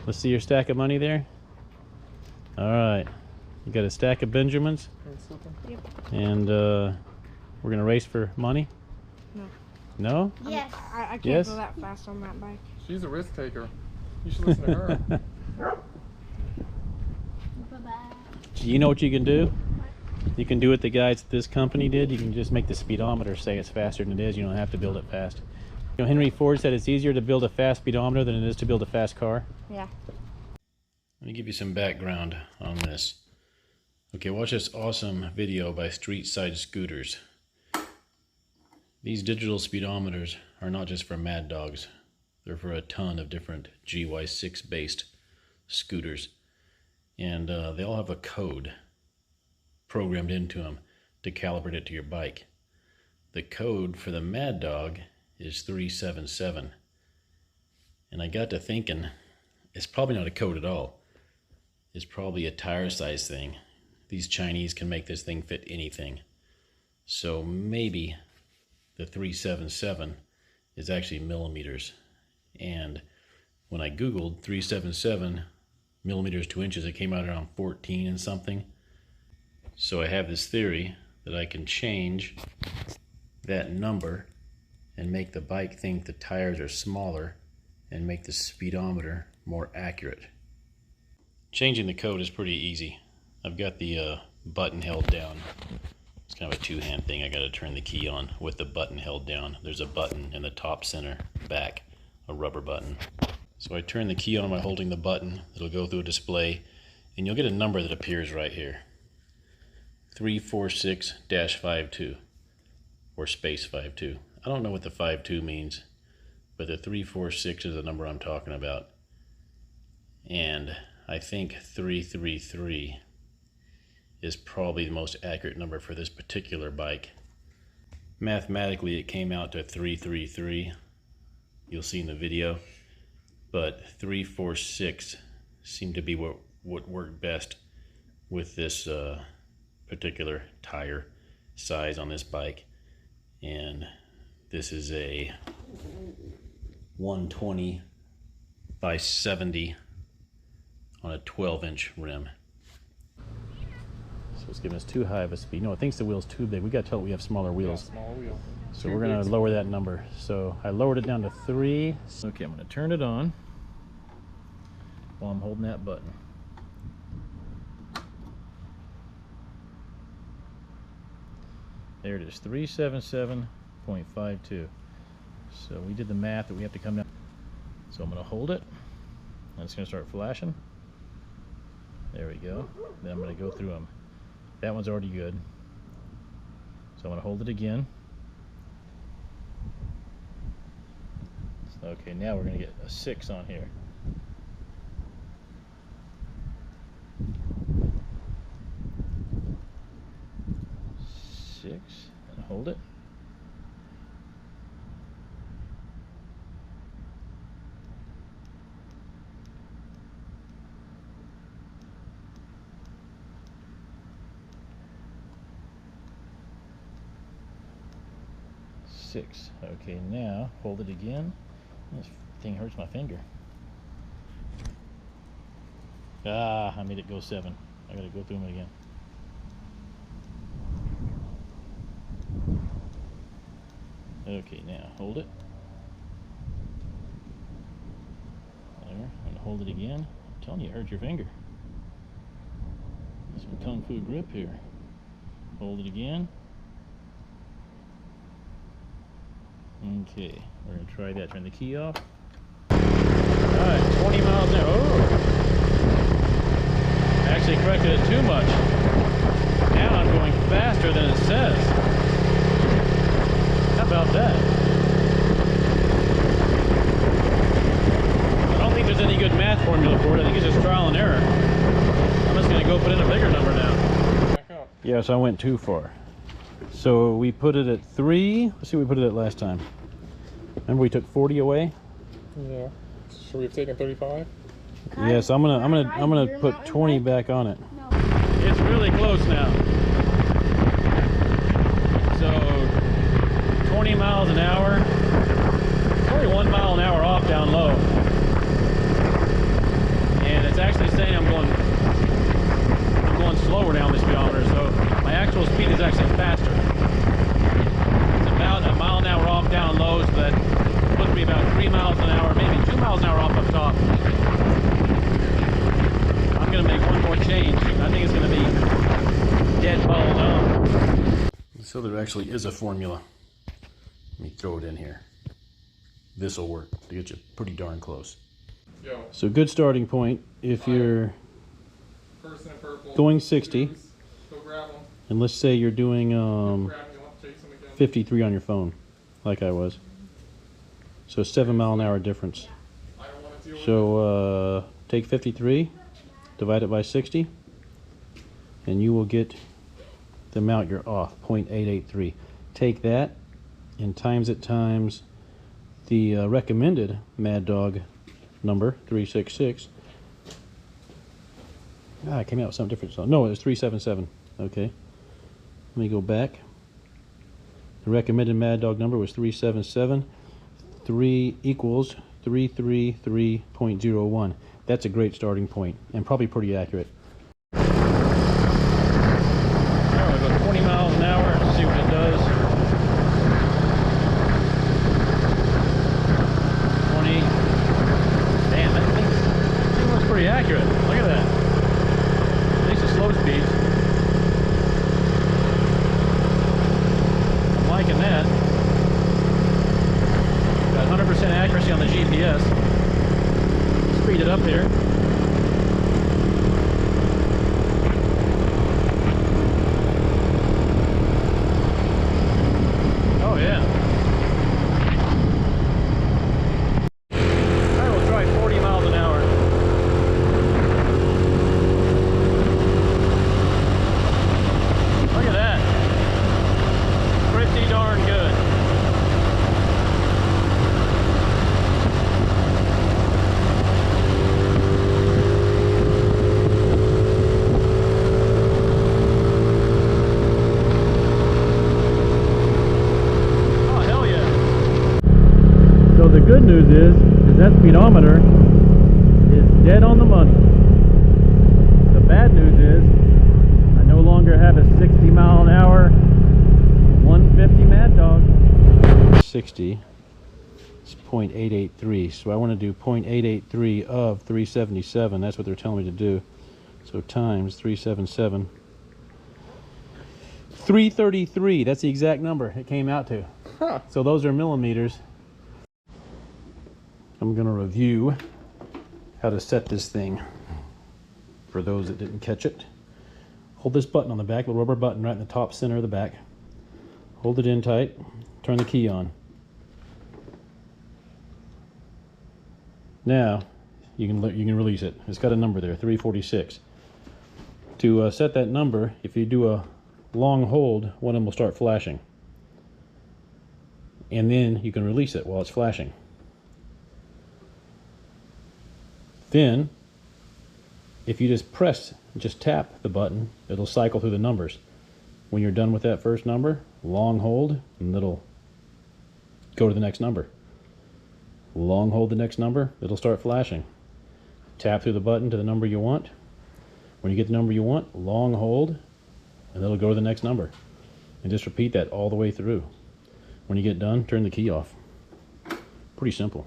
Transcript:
Let's see your stack of money there. All right. You got a stack of Benjamins? Yep. And we're going to race for money? No. No? Yes. I can't Yes? go that fast on that bike. She's a risk taker. You should listen to her. Bye-bye. Do you know what you can do? You can do what the guys at this company did. You can just make the speedometer say it's faster than it is. You don't have to build it fast. You know, Henry Ford said it's easier to build a fast speedometer than it is to build a fast car. Yeah. Let me give you some background on this. Okay, watch this awesome video by Street Side Scooters. These digital speedometers are not just for mad dogs. They're for a ton of different GY6 based scooters. And they all have a code programmed into them to calibrate it to your bike. The code for the Mad Dog is 377. And I got to thinking, it's probably not a code at all. It's probably a tire size thing. These Chinese can make this thing fit anything. So maybe the 377 is actually millimeters. And when I Googled 377 millimeters 2 inches, it came out around 14 and something. So I have this theory that I can change that number and make the bike think the tires are smaller and make the speedometer more accurate. Changing the code is pretty easy. I've got the button held down. It's kind of a two-hand thing. I got to turn the key on with the button held down. There's a button in the top center back, a rubber button. So I turn the key on by holding the button. It'll go through a display and you'll get a number that appears right here. 346-52 or space 52. I don't know what the 52 means, but the 346 is the number I'm talking about. And I think 333 is probably the most accurate number for this particular bike. Mathematically, it came out to 333. You'll see in the video, but 346 seemed to be what worked best with this particular tire size on this bike. And this is a 120 by 70 on a 12-inch rim. So it's giving us too high of a speed. No, it thinks the wheel's too big. We got to tell it we have smaller wheels. Yeah, smaller wheel. So we're going to lower that number. So I lowered it down to 3. Okay, I'm going to turn it on while I'm holding that button. There it is, 377.52. So we did the math that we have to come down. So I'm going to hold it, and it's going to start flashing. There we go. Then I'm going to go through them. That one's already good. So I'm going to hold it again. Okay, now we're going to get a 6 on here. And hold it. Six. Okay, now hold it again. This thing hurts my finger. Ah, I made it go 7. I gotta go through them again. Okay, now hold it. There, I'm gonna hold it again. I'm telling you, it hurts your finger. Some kung fu grip here. Hold it again. Okay, we're gonna try that. Turn the key off. Alright, 20 miles an hour. Oh! I actually corrected it too much. Now I'm going faster than it says. How about that? I don't think there's any good math formula for it. I think it's just trial and error. I'm just going to go put in a bigger number now. Back up. Yes, I went too far. So we put it at 3. Let's see what we put it at last time. Remember we took 40 away? Yeah. Should we have taken 35? Yes, I'm gonna put 20 back on it. No. It's really close now. So 20 miles an hour. Probably 1 mile an hour off down low. actually saying I'm going slower down the speedometer, so my actual speed is actually faster. It's about a mile an hour off down low, so that puts me about 3 miles an hour, maybe 2 miles an hour off up top. I'm gonna make one more change. I think it's gonna be dead balled up. So there actually is a formula. Let me throw it in here. This will work to get you pretty darn close. Yo, So good starting point if you're person in purple. going 60, Go grab them. and let's say you're doing Grab them, you'll have to chase them again. 53 on your phone, like I was. So 7 mile an hour difference. I don't want to deal with So take 53, divide it by 60, and you will get the amount you're off, 0.883. Take that and times it times the recommended Maddog number, 366. Ah, it came out with something different. So no, it was 377. Okay. Let me go back. The recommended Maddog number was 377. 3 equals 333.01. That's a great starting point and probably pretty accurate. Now we'll go 20 miles an hour and see what it does. 20. Damn, that thing looks pretty accurate. Look at that. At least the slow speeds. I'm liking that. Got 100% accuracy on the GPS. Speed it up here. Oh yeah. I will try 40 miles an hour. Look at that. Pretty darn good. Oh, hell yeah. So the good news is that speedometer is dead on the money. The bad news is I no longer have a 60 mile an hour 150 Maddog. 60 is 0.883, so I want to do 0.883 of 377. That's what they're telling me to do. So times 377. 333, that's the exact number it came out to. Huh. So those are millimeters. I'm going to review how to set this thing for those that didn't catch it. Hold this button on the back, the rubber button right in the top center of the back. Hold it in tight, turn the key on. Now you can release it. It's got a number there, 346. To set that number, if you do a long hold, one of them will start flashing. And then you can release it while it's flashing. Then, if you just tap the button, it'll cycle through the numbers. When you're done with that first number, long hold, and it'll go to the next number. Long hold the next number, it'll start flashing. Tap through the button to the number you want. When you get the number you want, long hold, and it'll go to the next number. And just repeat that all the way through. When you get done, turn the key off. Pretty simple.